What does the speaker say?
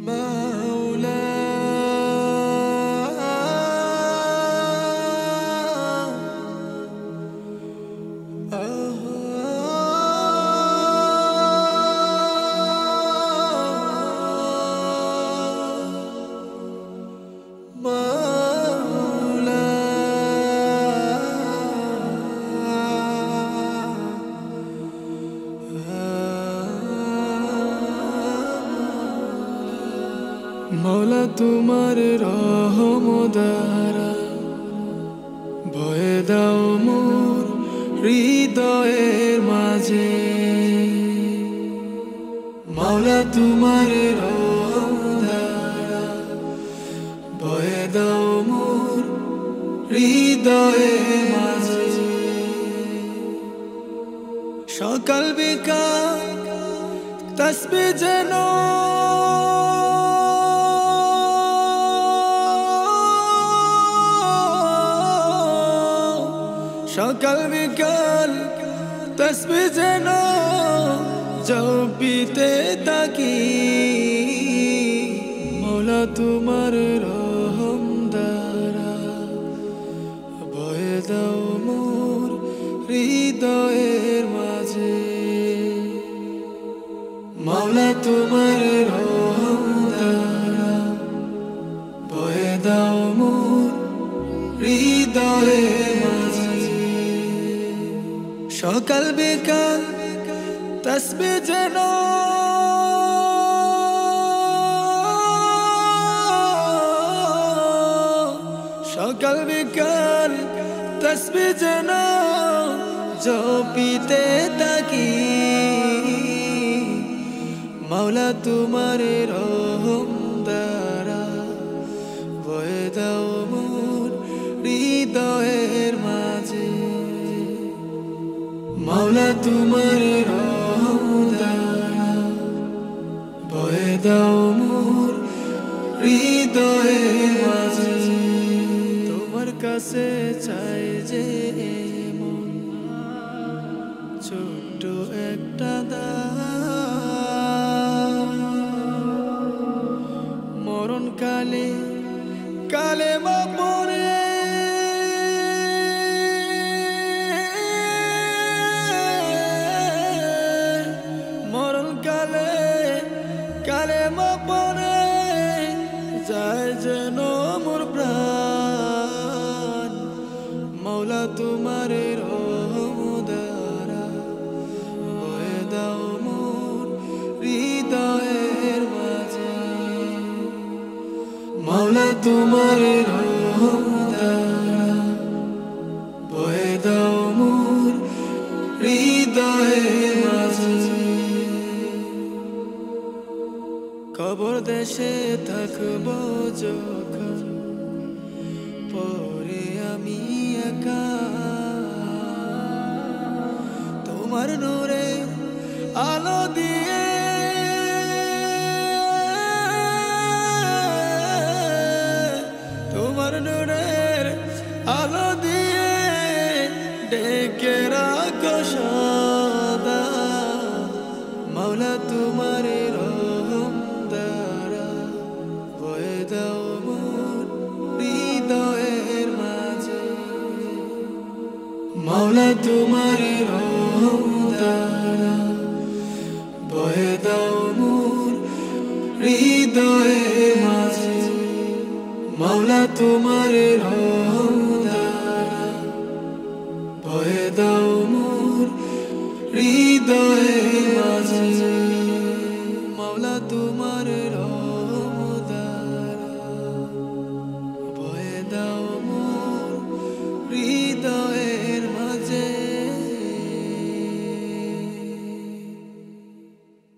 মাওলা মৌলা তোমার রহম দ্বারা ভয়ে দাও মোর হৃদয়ের মাঝে। মৌলা তোমার রহম দ্বারা ভয়ে দাও মোর হৃদয়ের মাঝে। সকাল বিকাল তাসবিহ যেন সকাল বিকাল তাসবিহ যেন জপিতে থাকি। মৌলা তোমার রহম দ্বারা ভয়ে দাও মোর হৃদয়ের মাঝে। মৌলা তোমার রহম দ্বারা ভয়ে দাও মোর হৃদয়ের মাঝে। সকাল বিকাল তাসবিহ যেন সকাল বিকাল তাসবিহ যেন জপিতে থাকি। মৌলা তোমার রহম দ্বারা ভয়ে দাও মোর হৃদয়ের মাঝে। মৌলা তোমার রহম দ্বারা ভয়ে দাও মোর হৃদয়ের মাঝে। তোমার কাছে চাই যে মন ছোট্ট একটা মরণ কালে কালেমা পড়ে কালেমা পড়ে যায় যেন মোর প্রাণ। মৌলা তোমার রহম দ্বারা ভয়ে দাও মোর হৃদয়ের মাঝে। মৌলা তোমার রহম দ্বারা ভয়ে দাও মোর হৃদয়ের মাঝে। কবর দেশে থাকব যখন পরে আমি একা, তোমার নূরে আলো দিয়ে তোমার নূরের আলো দিয়ে ডেকে রাখো সদা। মৌলা তোমার রহম দ্বারা ভয়ে দাও মোর হৃদয়ের মাঝে। মৌলা তোমার রহম দ্বারা ভয়ে দাও মোর হৃদয়ের মাঝে। মৌলা তোমার রহম